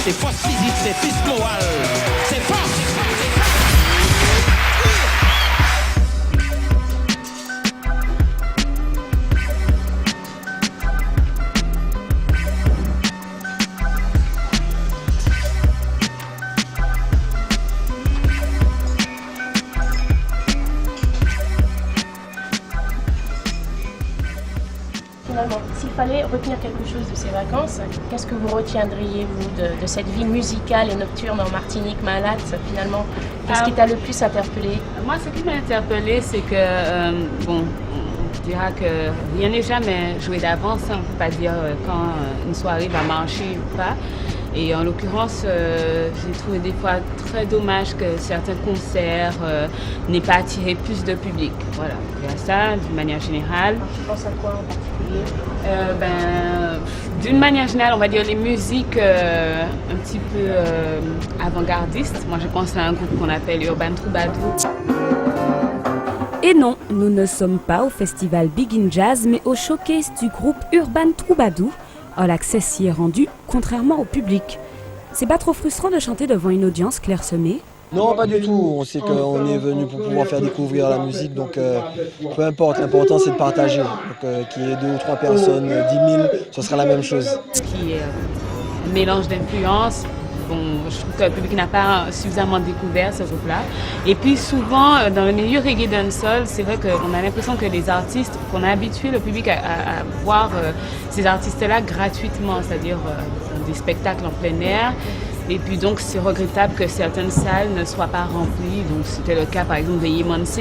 c'est force physique, c'est plus morale, c'est force. Finalement, s'il fallait retenir quelque chose de ces vacances, qu'est-ce que vous retiendriez, vous, de cette vie musicale et nocturne en Martinique, Malat, finalement? Qu'est-ce qui t'a le plus interpellé? Moi, ce qui m'a interpellé, c'est que, bon, on dira que rien n'est jamais joué d'avance. On ne peut pas dire quand une soirée va marcher ou pas. Et en l'occurrence, j'ai trouvé des fois très dommage que certains concerts n'aient pas attiré plus de public. Voilà, il y a ça d'une manière générale. Alors, tu penses à quoi en particulier? D'une manière générale, on va dire les musiques un petit peu avant-gardistes. Moi, je pense à un groupe qu'on appelle Urban Troubadour. Et non, nous ne sommes pas au festival Big in Jazz, mais au showcase du groupe Urban Troubadour. Or, l'accès s'y est rendu, contrairement au public. C'est pas trop frustrant de chanter devant une audience clairsemée? Non, pas du tout. On sait qu'on est venu pour pouvoir faire découvrir la musique, donc peu importe. L'important, c'est de partager. Donc, qu'il y ait 2 ou 3 personnes, 10 000, ce sera la même chose. Qui est un mélange d'influences. Bon, je trouve que le public n'a pas suffisamment découvert ce groupe-là. Et puis souvent, dans le milieu reggae dancehall, c'est vrai qu'on a l'impression que les artistes, qu'on a habitué le public à voir ces artistes-là gratuitement, c'est-à-dire des spectacles en plein air. Et puis donc, c'est regrettable que certaines salles ne soient pas remplies. Donc, c'était le cas, par exemple, de Yemonse.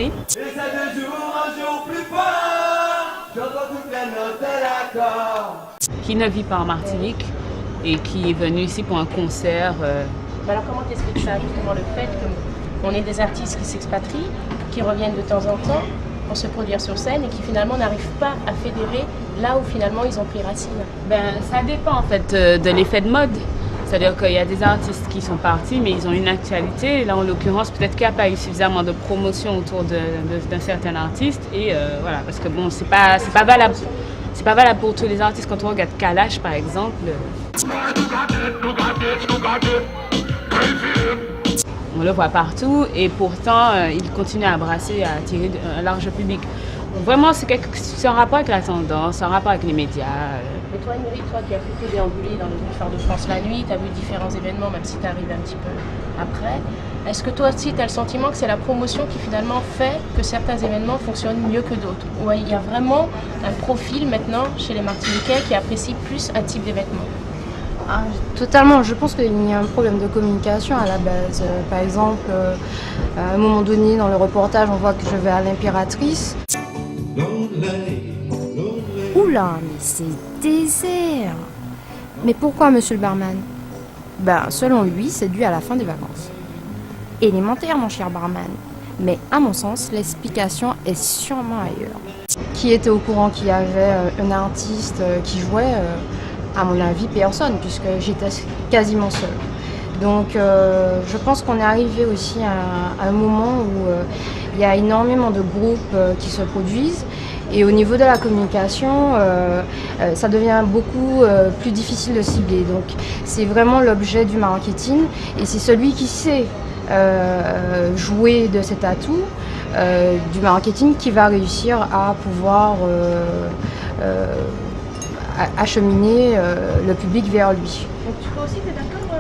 Qui ne vit pas en Martinique et qui est venu ici pour un concert. Alors comment t'expliques ça, justement, le fait qu'on ait des artistes qui s'expatrient, qui reviennent de temps en temps pour se produire sur scène et qui finalement n'arrivent pas à fédérer là où finalement ils ont pris racine? Ça dépend en fait de l'effet de mode. C'est-à-dire qu'il y a des artistes qui sont partis, mais ils ont une actualité. Là, en l'occurrence, peut-être qu'il n'y a pas eu suffisamment de promotion autour d'un certain artiste. Et voilà, parce que bon, c'est pas valable. C'est pas valable pour tous les artistes. Quand on regarde Kalash, par exemple, on le voit partout et pourtant, il continue à brasser, à attirer un large public. Donc, vraiment, c'est un rapport avec la tendance, un rapport avec les médias. Mais toi, Émilie, toi qui as plutôt déambulé dans le boulevard de France la nuit, tu as vu différents événements, même si tu arrives un petit peu après. Est-ce que toi aussi, tu as le sentiment que c'est la promotion qui finalement fait que certains événements fonctionnent mieux que d'autres? Ou il y a vraiment un profil maintenant chez les Martiniquais qui apprécient plus un type d'événement? Totalement, je pense qu'il y a un problème de communication à la base. Par exemple, à un moment donné, dans le reportage, on voit que je vais à l'Impératrice. Oula, mais c'est désert! Mais pourquoi, monsieur le barman? Selon lui, c'est dû à la fin des vacances. Élémentaire, mon cher barman. Mais à mon sens, l'explication est sûrement ailleurs. Qui était au courant qu'il y avait un artiste qui jouait? À mon avis, personne, puisque j'étais quasiment seule. Donc, je pense qu'on est arrivé aussi à un moment où il y a énormément de groupes qui se produisent. Et au niveau de la communication, ça devient beaucoup plus difficile de cibler. Donc, c'est vraiment l'objet du marketing. Et c'est celui qui sait jouer de cet atout du marketing qui va réussir à pouvoir acheminer le public vers lui. Donc toi aussi, tu es d'accord,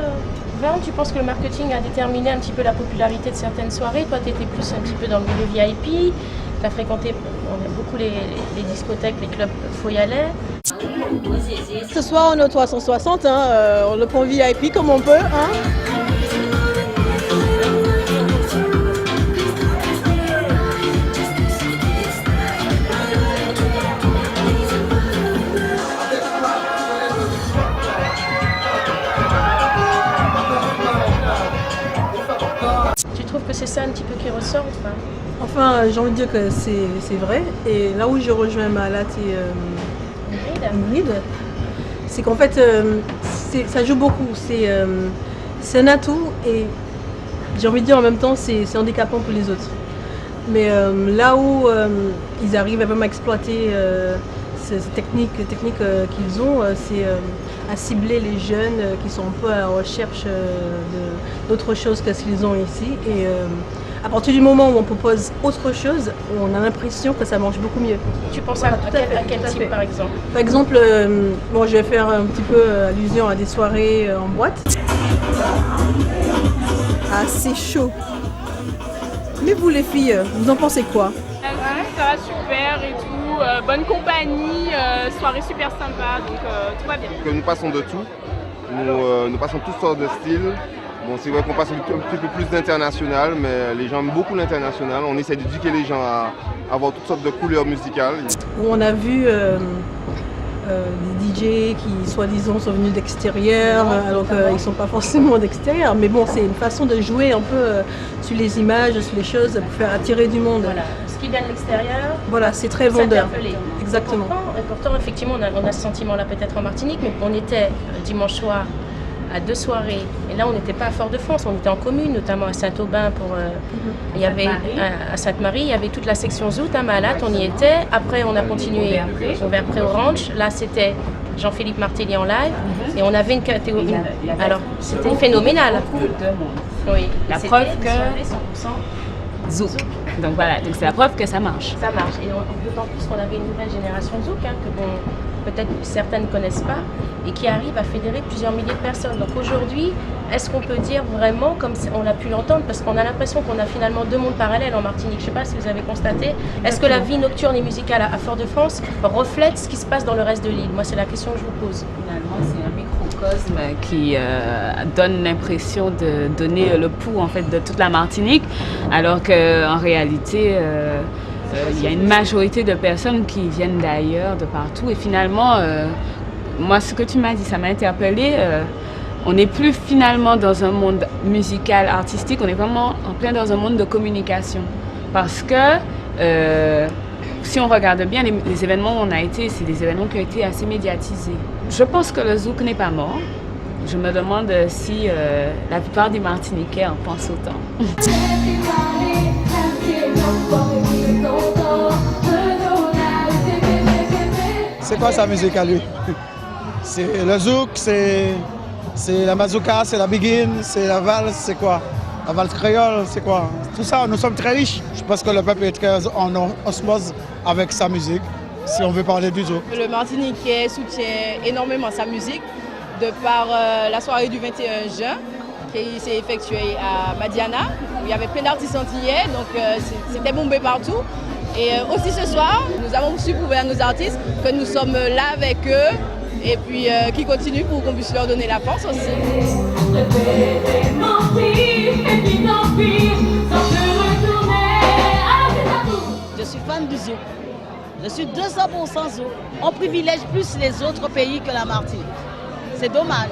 Van? Tu penses que le marketing a déterminé un petit peu la popularité de certaines soirées? Toi, tu étais plus un petit peu dans le milieu VIP, tu as fréquenté beaucoup les discothèques, les clubs foyalais. Ce soir, on est au 360, on le prend VIP comme on peut. Tu trouves que c'est ça un petit peu qui ressort ou pas? Enfin, j'ai envie de dire que c'est vrai. Et là où je rejoins Malat et Ingrid, c'est qu'en fait, ça joue beaucoup. C'est un atout et j'ai envie de dire en même temps, c'est handicapant pour les autres. Mais là où ils arrivent à vraiment exploiter ces techniques qu'ils ont, c'est à cibler les jeunes qui sont un peu à la recherche d'autre chose que ce qu'ils ont ici. Et à partir du moment où on propose autre chose, on a l'impression que ça marche beaucoup mieux. Tu penses à quel type par exemple? Par exemple, bon, je vais faire un petit peu allusion à des soirées en boîte. Ah, c'est chaud. Mais vous les filles, vous en pensez quoi? Ça va super et tout, bonne compagnie, soirée super sympa, donc tout va bien. Nous passons de tout, nous passons toutes sortes de styles. Bon, c'est vrai qu'on passe un petit peu plus d'international, mais les gens aiment beaucoup l'international. On essaie d'éduquer les gens à avoir toutes sortes de couleurs musicales. On a vu des DJ qui, soi-disant, sont venus d'extérieur, alors qu'ils ne sont pas forcément d'extérieur. Mais bon, c'est une façon de jouer un peu sur les images, sur les choses, pour faire attirer du monde. Voilà. Ce qui vient de l'extérieur, voilà, c'est très vendeur. Exactement. Et pourtant, effectivement, on a ce sentiment-là peut-être en Martinique, mais on était dimanche soir à 2 soirées. Et là, on n'était pas à Fort-de-France, on était en commune, notamment à Saint-Aubin. Il y avait à Sainte-Marie, il y avait toute la section Zout, à Malat, on y était. Après, on a continué vers Pré-Orange. Là, c'était Jean-Philippe Martelly en live. Et on avait une catégorie. Alors, c'était phénoménal. Oui, la preuve que 100% Zouk. Donc voilà, donc c'est la preuve que ça marche. Ça marche. Et d'autant plus qu'on avait une nouvelle génération Zouk, que bon, peut-être certains ne connaissent pas, et qui arrive à fédérer plusieurs milliers de personnes. Donc aujourd'hui, est-ce qu'on peut dire vraiment, comme on a pu l'entendre, parce qu'on a l'impression qu'on a finalement 2 mondes parallèles en Martinique, je ne sais pas si vous avez constaté, est-ce que la vie nocturne et musicale à Fort-de-France reflète ce qui se passe dans le reste de l'île? Moi, c'est la question que je vous pose. Finalement, c'est un microcosme qui donne l'impression de donner le pouls en fait, de toute la Martinique, alors qu'en réalité, il y a une majorité de personnes qui viennent d'ailleurs, de partout. Et finalement, moi, ce que tu m'as dit, ça m'a interpellée. On n'est plus finalement dans un monde musical, artistique, on est vraiment en plein dans un monde de communication. Parce que si on regarde bien les événements où on a été, c'est des événements qui ont été assez médiatisés. Je pense que le zouk n'est pas mort. Je me demande si la plupart des Martiniquais en pensent autant. C'est quoi sa musique à lui? C'est le zouk, c'est la mazouka, c'est la biguine, c'est la valse, c'est quoi? La valse créole, c'est quoi? Tout ça, nous sommes très riches. Je pense que le peuple est très en osmose avec sa musique, si on veut parler du zouk. Le Martiniquais soutient énormément sa musique de par la soirée du 21 juin qui s'est effectuée à Madiana, où il y avait plein d'artistes antillais, donc c'était bombé partout. Et aussi ce soir, nous avons su prouver à nos artistes que nous sommes là avec eux et puis qui continuent pour qu'on puisse leur donner la force aussi. Je suis fan du zouk. Je suis 200% zouk. On privilège plus les autres pays que la Martinique. C'est dommage.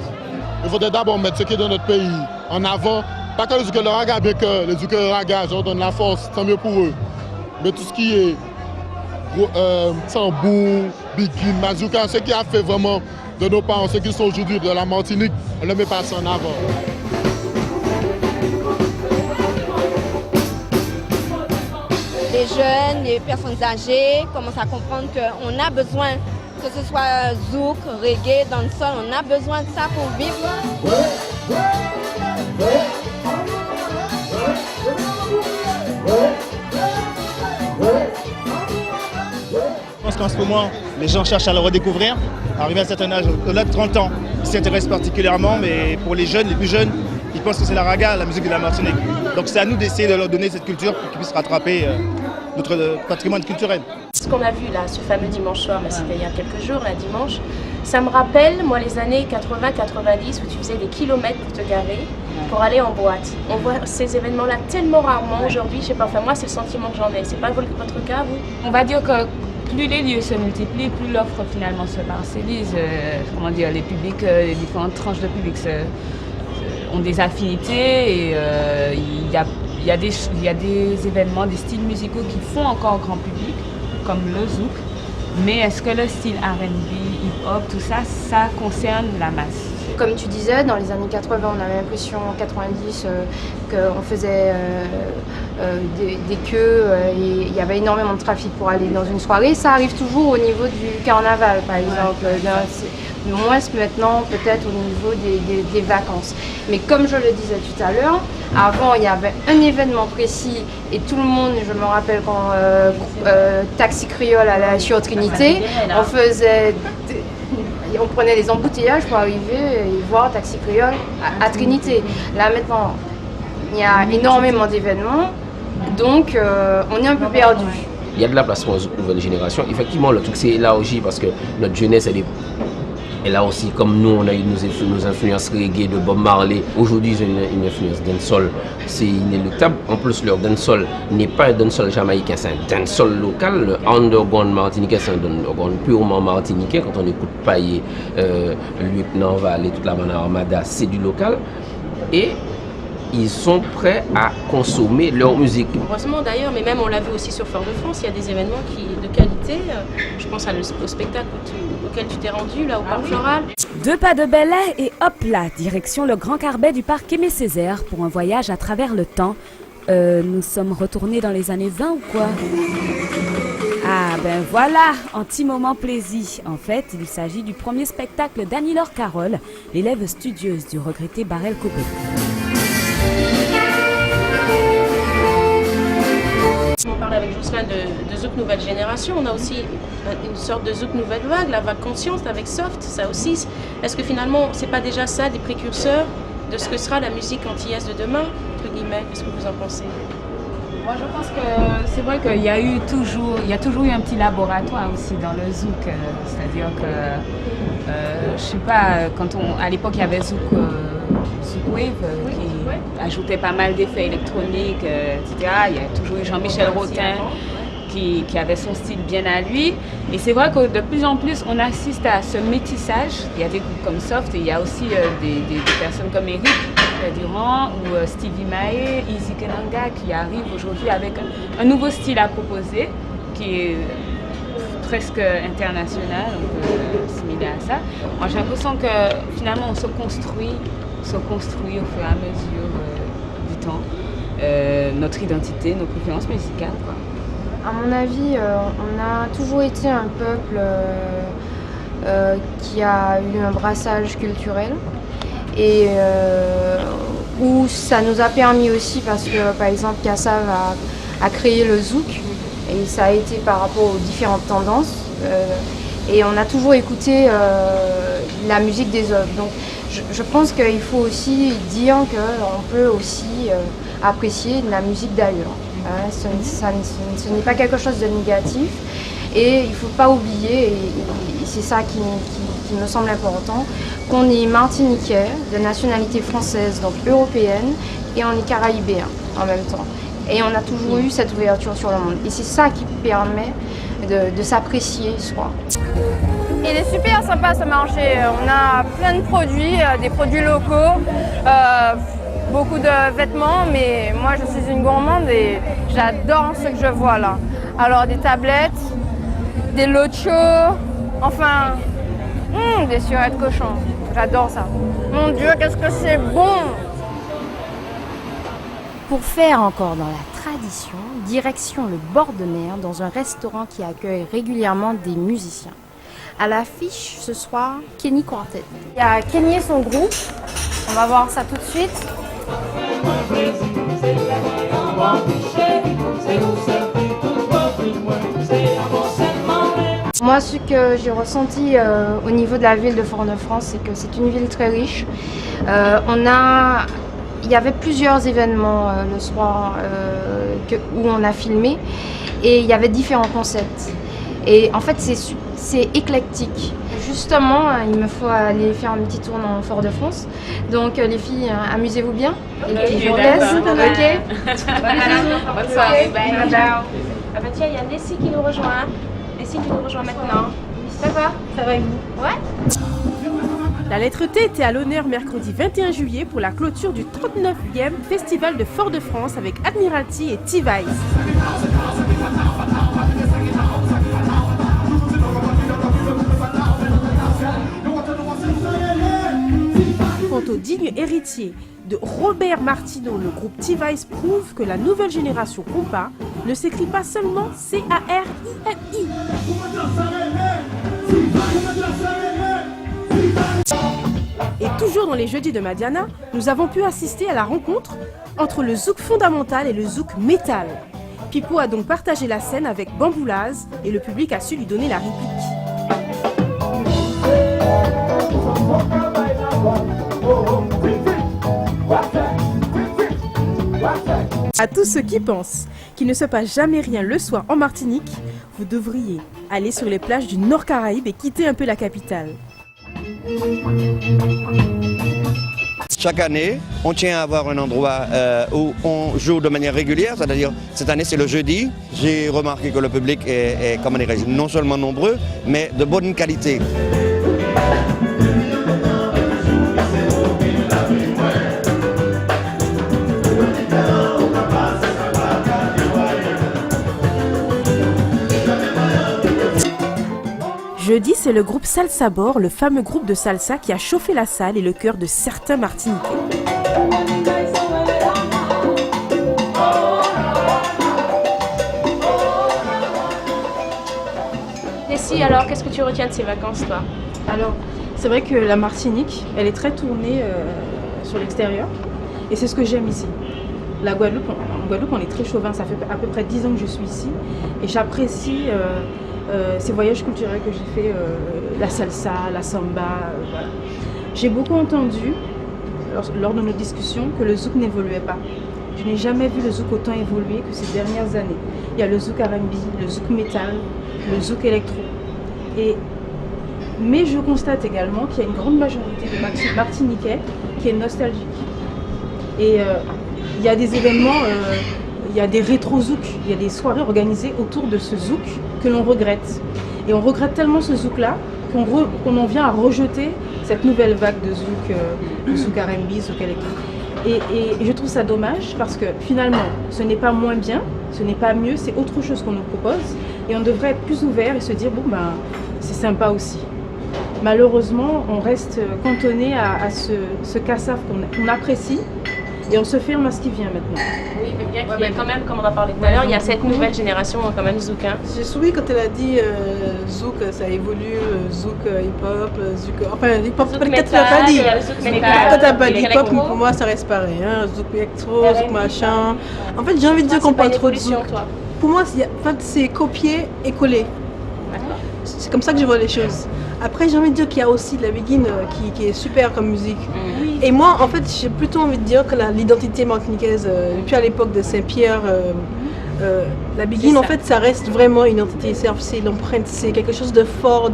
Il faudrait d'abord mettre ce qui est dans notre pays en avant. Pas que le zouk et le raga, bien que les zouk et le raga, je leur donne la force, tant mieux pour eux. Mais tout ce qui est tambour, biguine, mazouka, ce qui a fait vraiment de nos parents, ceux qui sont aujourd'hui de la Martinique, on ne met pas ça en avant. Les jeunes, les personnes âgées commencent à comprendre qu'on a besoin, que ce soit zouk, reggae, dancehall, on a besoin de ça pour vivre. Je pense qu'en ce moment, les gens cherchent à le redécouvrir. Arrivé à un certain âge, au-delà de 30 ans, ils s'y intéressent particulièrement, mais pour les jeunes, les plus jeunes, ils pensent que c'est la raga, la musique de la Martinique. Donc c'est à nous d'essayer de leur donner cette culture pour qu'ils puissent rattraper notre patrimoine culturel. Ce qu'on a vu là, ce fameux dimanche soir, mais c'était il y a quelques jours, là, dimanche, ça me rappelle, moi, les années 80-90 où tu faisais des kilomètres pour te garer, pour aller en boîte. On voit ces événements-là tellement rarement aujourd'hui, je sais pas, enfin moi c'est le sentiment que j'en ai. C'est pas votre cas, vous? On va dire que plus les lieux se multiplient, plus l'offre finalement se parcellise. Comment dire, les publics, les différentes tranches de public ont des affinités et il y a des événements, des styles musicaux qui font encore grand public, comme le zouk. Mais est-ce que le style R&B, hip-hop, tout ça, ça concerne la masse? Comme tu disais, dans les années 80, on avait l'impression, en 90, qu'on faisait des queues et il y avait énormément de trafic pour aller dans une soirée. Ça arrive toujours au niveau du carnaval, par exemple. moins maintenant peut-être au niveau des vacances. Mais comme je le disais tout à l'heure, avant il y avait un événement précis et tout le monde, je me rappelle quand Taxi Créole allait sur Trinité, on prenait les embouteillages pour arriver et voir Taxi Créole à Trinité. Là maintenant, il y a énormément d'événements, donc on est un peu perdu. Il y a de la place pour une nouvelle génération. Effectivement, le truc c'est élargi parce que notre jeunesse elle a aussi, comme nous, on a eu nos influences reggae de Bob Marley. Aujourd'hui, ils ont une influence dancehall. C'est inéluctable. En plus, leur dancehall n'est pas un dancehall jamaïcain, c'est un dancehall local. Le underground martiniquais, c'est un underground purement martiniquais. Quand on écoute Paillé, Lieutenant Val et toute la bande Armada, c'est du local. Et ils sont prêts à consommer leur musique. Heureusement d'ailleurs, mais même on l'a vu aussi sur Fort-de-France, il y a des événements de qualité. Je pense au spectacle auquel tu t'es rendu, là, au Parc Floral. 2 pas de Bel Air et hop là, direction le Grand Carbet du Parc Aimé-Césaire pour un voyage à travers le temps. Nous sommes retournés dans les années 20 ou quoi? Ah ben voilà, un petit moment plaisir. En fait, il s'agit du premier spectacle d'Annie-Laure Carole, l'élève studieuse du regretté Barrel Copé. On parle avec Jocelyn de Zouk Nouvelle Génération, on a aussi une sorte de Zouk Nouvelle Vague, la vague conscience avec Soft, ça aussi. Est-ce que finalement, c'est pas déjà ça, des précurseurs de ce que sera la musique antillaise de demain, entre guillemets? Qu'est-ce que vous en pensez? Moi, je pense que c'est vrai qu'il y a toujours eu un petit laboratoire aussi dans le zouk. C'est-à-dire que, je sais pas, à l'époque, il y avait Zouk Wave qui ajoutait pas mal d'effets électroniques, etc. Il y a toujours eu Jean-Michel Rotin qui avait son style bien à lui. Et c'est vrai que de plus en plus, on assiste à ce métissage. Il y a des groupes comme Soft et il y a aussi des personnes comme Eric Durand ou Stevie Mae, Easy Kenanga qui arrivent aujourd'hui avec un nouveau style à proposer qui est presque international, on peut assimiler à ça. Moi j'ai l'impression que finalement on se construit au fur et à mesure du temps, notre identité, nos préférences musicales, quoi. À mon avis, on a toujours été un peuple qui a eu un brassage culturel et où ça nous a permis aussi parce que par exemple Kassav a créé le zouk et ça a été par rapport aux différentes tendances et on a toujours écouté la musique des œuvres. Donc je pense qu'il faut aussi dire qu'on peut aussi apprécier de la musique d'ailleurs. Ce n'est pas quelque chose de négatif et il ne faut pas oublier, et c'est ça qui me semble important, qu'on est martiniquais, de nationalité française, donc européenne, et on est caraïbéen en même temps. Et on a toujours eu cette ouverture sur le monde. Et c'est ça qui permet de s'apprécier soi. Il est super sympa ce marché. On a plein de produits, des produits locaux. Beaucoup de vêtements, mais moi je suis une gourmande et j'adore ce que je vois là. Alors des tablettes, des lochos, enfin, des surettes cochons. J'adore ça. Mon Dieu, qu'est-ce que c'est bon! Pour faire encore dans la tradition, direction le bord de mer dans un restaurant qui accueille régulièrement des musiciens. À l'affiche ce soir, Kenny Quartet. Il y a Kenny et son groupe. On va voir ça tout de suite. Moi, ce que j'ai ressenti au niveau de la ville de Fort-de-France, c'est que c'est une ville très riche. Il y avait plusieurs événements le soir où on a filmé et il y avait différents concepts. Et en fait, c'est éclectique. Justement, il me faut aller faire un petit tour en Fort-de-France. Donc les filles, amusez-vous bien. Et puis je vous laisse. Ok. Bonne soirée. Bye. Ciao. Ah bah tiens, il y a Nessie qui nous rejoint. Nessie, tu nous rejoins maintenant. Ça va? Ça va et vous? Ouais. La lettre T était à l'honneur mercredi 21 juillet pour la clôture du 39e Festival de Fort-de-France avec Admiralty et T-Vice. Quant au digne héritier de Robert Martineau, le groupe T-Vice prouve que la nouvelle génération compas ne s'écrit pas seulement C-A-R-I-N-I. jour dans les jeudis de Madiana, nous avons pu assister à la rencontre entre le zouk fondamental et le zouk métal. Pipou a donc partagé la scène avec Bamboulaz et le public a su lui donner la réplique. À tous ceux qui pensent qu'il ne se passe jamais rien le soir en Martinique, vous devriez aller sur les plages du Nord Caraïbe et quitter un peu la capitale. Chaque année, on tient à avoir un endroit où on joue de manière régulière, c'est-à-dire cette année c'est le jeudi. J'ai remarqué que le public est comment dirais-je, non seulement nombreux, mais de bonne qualité. Jeudi, c'est le groupe Salsa Bor, le fameux groupe de salsa qui a chauffé la salle et le cœur de certains Martiniquais. Nessie, alors, qu'est-ce que tu retiens de ces vacances, toi? Alors, c'est vrai que la Martinique, elle est très tournée sur l'extérieur. Et c'est ce que j'aime ici. En Guadeloupe, on est très chauvin. Ça fait à peu près 10 ans que je suis ici. Et j'apprécie ces voyages culturels que j'ai fait, la salsa, la samba, voilà. J'ai beaucoup entendu, lors de nos discussions, que le zouk n'évoluait pas. Je n'ai jamais vu le zouk autant évoluer que ces dernières années. Il y a le zouk R&B, le zouk métal, le zouk électro. Mais je constate également qu'il y a une grande majorité de Martiniquais qui est nostalgique. Et il y a des événements, il y a des rétro-zouk, il y a des soirées organisées autour de ce zouk que l'on regrette. Et on regrette tellement ce zouk-là qu'on en vient à rejeter cette nouvelle vague de zouk R&B, zouk électro. Et je trouve ça dommage parce que finalement, ce n'est pas moins bien, ce n'est pas mieux, c'est autre chose qu'on nous propose. Et on devrait être plus ouvert et se dire, bon ben, c'est sympa aussi. Malheureusement, on reste cantonné à ce cassaf qu'on apprécie. Et on se ferme à ce qui vient maintenant. Oui, mais bien qu'il y ait quand même, comme on a parlé tout à l'heure, il y a cette nouvelle génération quand même zouk. J'ai souri quand elle a dit zouk, ça évolue, zouk hip-hop, zouk... Enfin, hip-hop, peut-être tu l'as pas dit. Toi, t'as pas dit hip-hop, mais pour moi, ça reste pareil. Hein. Zouk électro, zouk machin. En fait, j'ai envie de dire qu'on parle trop de zouk. Pour moi, c'est copier et coller. C'est comme ça que je vois les choses. Après, j'ai envie de dire qu'il y a aussi de la Begin qui est super comme musique. Oui. Et moi, en fait, j'ai plutôt envie de dire que l'identité martiniquaise, depuis à l'époque de Saint-Pierre, la Begin, en fait, ça reste vraiment une identité. C'est l'empreinte, c'est quelque chose de fort.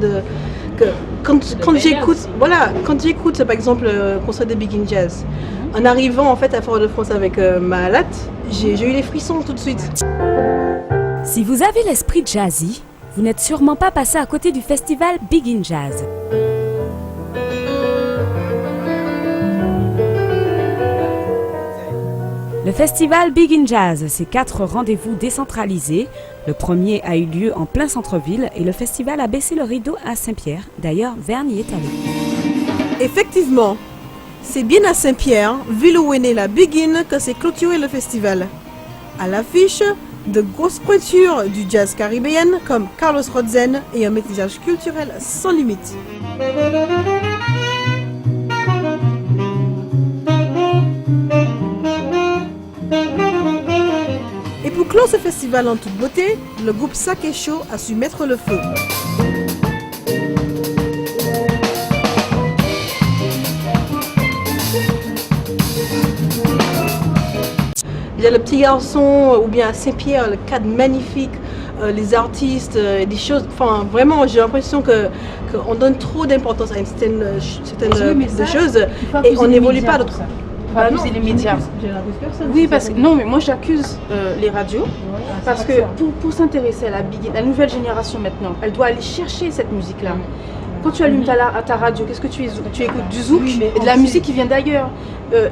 Quand j'écoute, par exemple, le concert de Begin Jazz, en arrivant en fait à Fort-de-France avec Mahalat, j'ai eu les frissons tout de suite. Si vous avez l'esprit jazzy, vous n'êtes sûrement pas passé à côté du festival Begin Jazz. Le festival Begin Jazz, c'est 4 rendez-vous décentralisés. Le premier a eu lieu en plein centre-ville et le festival a baissé le rideau à Saint-Pierre. D'ailleurs, Verne y est allé. Effectivement, c'est bien à Saint-Pierre, ville où est née la Begin, que s'est clôturé le festival. À l'affiche, de grosses pointures du jazz caribéen comme Carlos Rodzen et un métissage culturel sans limite. Et pour clore ce festival en toute beauté, le groupe Saké Show a su mettre le feu. Il y a le petit garçon, ou bien à Saint-Pierre, le cadre magnifique, les artistes, des choses. Enfin, vraiment, j'ai l'impression qu'on donne trop d'importance à certaines choses et on n'évolue pas d'autres. Accuser les médias. Oui, parce que non, mais moi j'accuse les radios parce que pour s'intéresser à la nouvelle génération maintenant, elle doit aller chercher cette musique-là. Quand tu allumes ta radio, qu'est-ce que tu écoutes du zouk et de la musique qui vient d'ailleurs.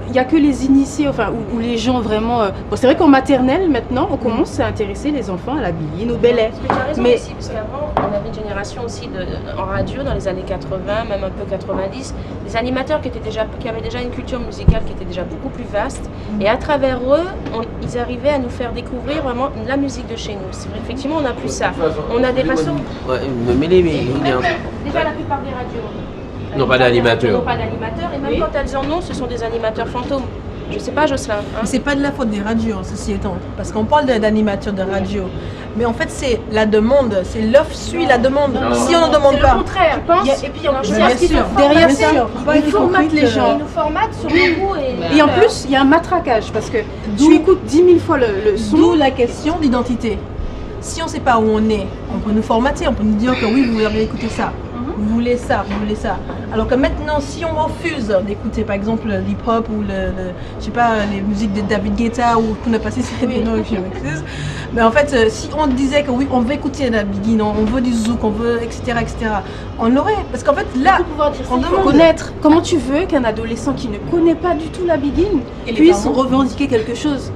Il n'y a que les initiés, enfin, ou les gens vraiment... Bon, c'est vrai qu'en maternelle, maintenant, on commence à intéresser les enfants à la Begin, au Belay. Mais aussi, parce qu'avant, on avait une génération aussi en radio, dans les années 80, même un peu 90, des animateurs qui avaient déjà une culture musicale qui était déjà beaucoup plus vaste. Et à travers eux, ils arrivaient à nous faire découvrir vraiment la musique de chez nous. C'est vrai, effectivement, on n'a plus ça. On a des façons... Ouais, déjà, la plupart des radios... Non, pas d'animateurs. Pas d'animateurs, et même quand elles en ont, ce sont des animateurs fantômes. Je sais pas, Jocelyn. Hein. C'est pas de la faute des radios, ceci étant. Parce qu'on parle d'animateurs de radio. Mais en fait, c'est la demande. C'est l'offre suit la demande. Si on n'en demande pas. C'est le contraire, je pense. Et puis, derrière ça, ils formatent les gens. Ils nous formatent sur le goût. Et en plus, il y a un matraquage parce que tu écoutes 10 000 fois le son. D'où la question d'identité. Si on ne sait pas où on est, on peut nous formater, on peut nous dire que oui, vous voulez écouter ça. Vous voulez ça, vous voulez ça. Alors que maintenant, si on refuse d'écouter par exemple l'hip-hop ou je sais pas, les musiques de David Guetta ou qu'on a passé c'est des noms, je m'excuse. Mais en fait, si on disait que oui, on veut écouter la Biggie, on veut du zouk, on veut etc. On l'aurait. Parce qu'en fait, là, on demande connaître. Comment tu veux qu'un adolescent qui ne connaît pas du tout la Biggie puisse revendiquer quelque chose?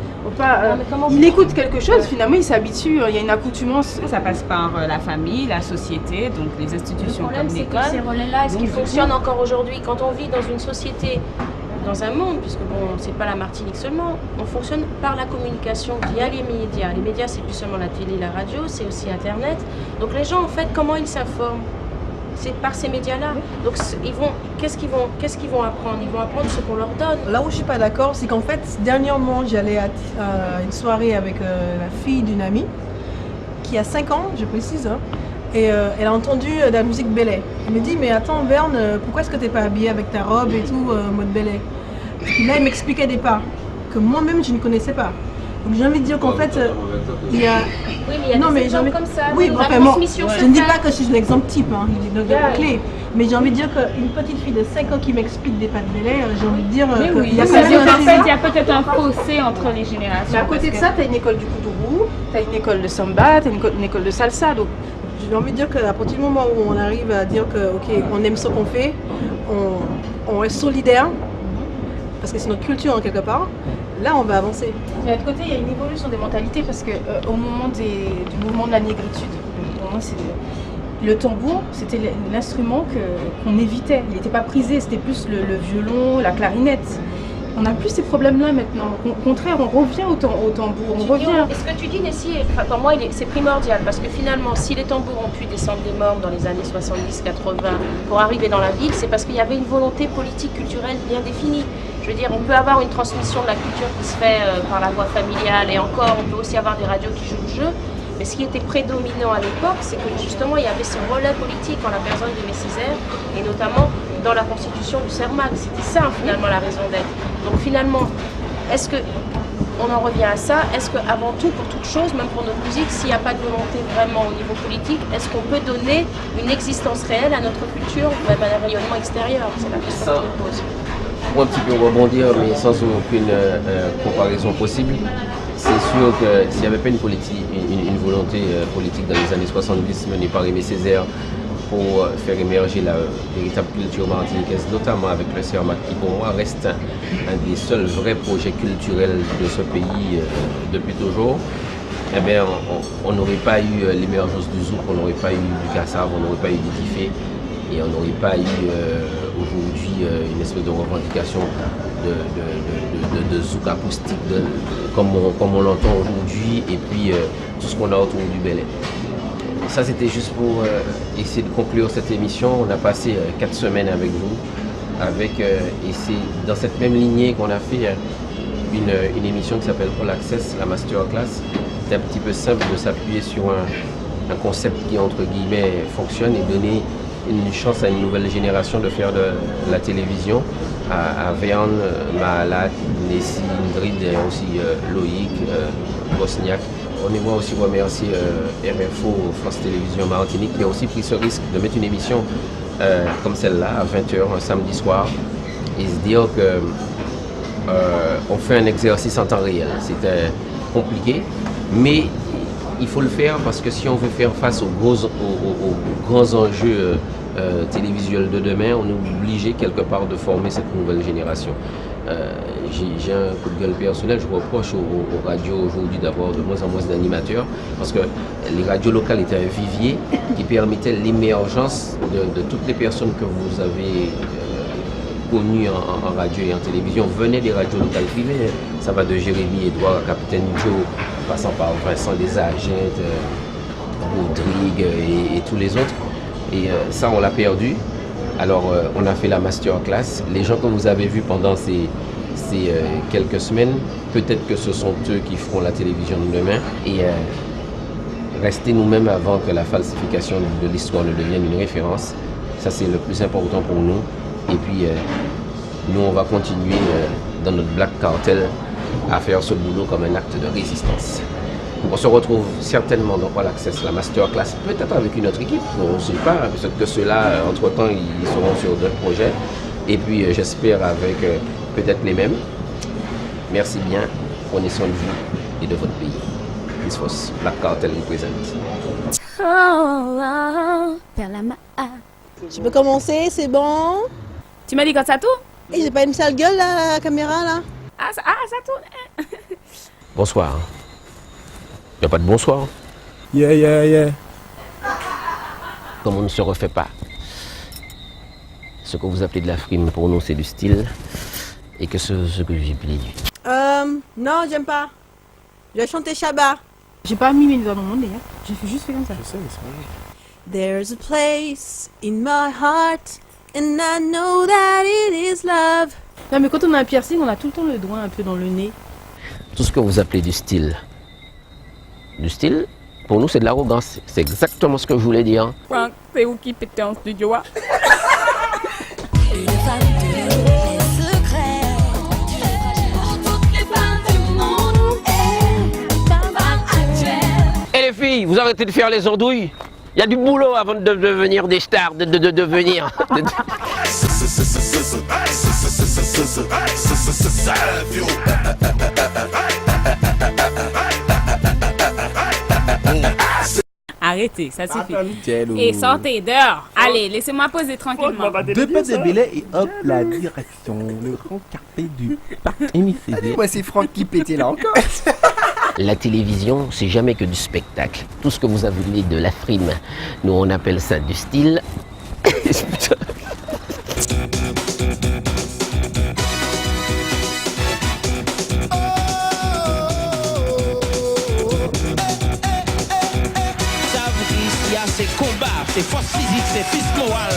Il écoute quelque chose, finalement il s'habitue, il y a une accoutumance. Ça passe par la famille, la société, donc les institutions comme l'école. Ces relais-là, est-ce qu'ils fonctionnent encore aujourd'hui? Quand on vit dans une société, dans un monde, puisque bon, c'est pas la Martinique seulement, on fonctionne par la communication via les médias. Les médias, c'est plus seulement la télé, la radio, c'est aussi Internet. Donc les gens, en fait, comment ils s'informent? C'est par ces médias-là. Donc qu'est-ce qu'ils vont apprendre? Ils vont apprendre ce qu'on leur donne. Là où je suis pas d'accord, c'est qu'en fait, dernièrement, j'allais à une soirée avec la fille d'une amie qui a 5 ans, je précise, hein, et elle a entendu de la musique Belay. Elle me dit, mais attends Verne, pourquoi est-ce que t'es pas habillée avec ta robe et tout, mode Belay? Et là, il m'expliquait des pas que moi-même, je ne connaissais pas. Donc j'ai envie de dire qu'en fait, il y a... Oui, mais il y a des exemples comme ça. Oui, bon, enfin, je ne dis pas que je suis l'exemple type, hein, il est clé. Mais j'ai envie de dire qu'une petite fille de 5 ans qui m'explique des pas de Belay, j'ai envie de dire qu'il y a peut-être un fossé entre les générations. Mais à côté de ça, tu as une école du kuduro, tu as une école de samba, tu as une école de salsa. Donc j'ai envie de dire qu'à partir du moment où on arrive à dire que ok, on aime ce qu'on fait, on est solidaire, parce que c'est notre culture en quelque part, là on va avancer. De l'autre côté, il y a une évolution des mentalités parce que au moment du mouvement de la négritude, le tambour, c'était l'instrument qu'on évitait. Il n'était pas prisé, c'était plus le violon, la clarinette. On n'a plus ces problèmes-là maintenant. Au contraire, on revient au tambour, on revient. Et ce que tu dis, Nessie, pour moi, c'est primordial parce que finalement, si les tambours ont pu descendre des morts dans les années 70-80 pour arriver dans la ville, c'est parce qu'il y avait une volonté politique, culturelle bien définie. Je veux dire, on peut avoir une transmission de la culture qui se fait par la voie familiale et encore, on peut aussi avoir des radios qui jouent le jeu. Mais ce qui était prédominant à l'époque, c'est que justement, il y avait ce relais politique en la personne de Messisère et notamment dans la constitution du CERMAC. C'était ça, finalement, la raison d'être. Donc finalement, est-ce que, on en revient à ça, est-ce qu'avant tout, pour toute chose, même pour notre musique, s'il n'y a pas de volonté vraiment au niveau politique, est-ce qu'on peut donner une existence réelle à notre culture, même à un rayonnement extérieur? C'est la question que je me pose. Pour un petit peu rebondir, mais sans aucune comparaison possible, c'est sûr que s'il n'y avait pas une volonté politique dans les années 70 menée par Aimé Césaire pour faire émerger la véritable culture martiniquaise, notamment avec le CERMAC, qui pour moi reste un des seuls vrais projets culturels de ce pays depuis toujours, eh bien, on n'aurait pas eu l'émergence du zouk, on n'aurait pas eu du kassav, on n'aurait pas eu du tifé, et on n'aurait pas eu aujourd'hui une espèce de revendication de zouk acoustique comme on l'entend aujourd'hui, et puis tout ce qu'on a autour du Belay. Ça, c'était juste pour essayer de conclure cette émission. On a passé 4 semaines avec vous, et c'est dans cette même lignée qu'on a fait une émission qui s'appelle All Access, la Masterclass. C'est un petit peu simple de s'appuyer sur un concept qui, entre guillemets, fonctionne et donner une chance à une nouvelle génération de faire de la télévision, à Verne, Mahalat, Nessie, Ingrid, et aussi Loïc, Bosniak. On aimerait aussi remercier RFO, France Télévisions Martinique, qui a aussi pris ce risque de mettre une émission comme celle-là à 20h un samedi soir et se dire qu'on fait un exercice en temps réel. C'était compliqué, mais il faut le faire parce que si on veut faire face aux grands enjeux télévisuels de demain, on est obligé quelque part de former cette nouvelle génération. J'ai un coup de gueule personnel, je reproche aux radios aujourd'hui d'avoir de moins en moins d'animateurs parce que les radios locales étaient un vivier qui permettait l'émergence de toutes les personnes que vous avez connues en radio et en télévision venaient des radios locales privées. Ça va de Jérémy Edouard à Capitaine Joe, passant par Vincent Desagentes, Rodrigue et tous les autres. Et ça, on l'a perdu. Alors, on a fait la masterclass. Les gens que vous avez vus pendant ces quelques semaines, peut-être que ce sont eux qui feront la télévision de demain. Et rester nous-mêmes avant que la falsification de l'histoire ne devienne une référence. Ça, c'est le plus important pour nous. Et puis, nous, on va continuer dans notre Black Cartel à faire ce boulot comme un acte de résistance. On se retrouve certainement dans All Access, la masterclass, peut-être avec une autre équipe. On ne sait pas, peut-être que ceux-là, entre-temps, ils seront sur d'autres projets. Et puis, j'espère avec peut-être les mêmes. Merci bien, prenez soin de vous et de votre pays. Chris Foss, Black Cartel represent. Je peux commencer, c'est bon? Tu m'as dit quand ça tourne? Et j'ai pas une sale gueule là, la caméra là? Ah, ça tourne. Bonsoir. Il n'y a pas de bonsoir. Yeah. Comme on ne se refait pas. Ce que vous appelez de la frime, pour nous, c'est du style. Et que ce que j'ai plie. Non, j'aime pas. Je vais chanter Shabba. J'ai pas mis mes doigts dans mon nez, hein. J'ai juste fait comme ça. Je sais, mais c'est pas grave. There's a place in my heart, and I know that it is love. Non, mais quand on a un piercing, on a tout le temps le doigt un peu dans le nez. Tout ce que vous appelez du style. Du style, pour nous, c'est de l'arrogance. C'est exactement ce que je voulais dire. Franck, c'est où qui pétait en studio? Et les filles, vous arrêtez de faire les andouilles. Il y a du boulot avant de devenir des stars, de devenir. Arrêtez, ça suffit. Et sortez dehors. Allez, laissez-moi poser tranquillement. Deux pas de billets et hop, la direction. Le grand quartier du parc MICD. Ouais, c'est Franck qui pétait là encore. La télévision, c'est jamais que du spectacle. Tout ce que vous avez de la frime, nous on appelle ça du style. C'est combat, c'est force physique, c'est fils moral.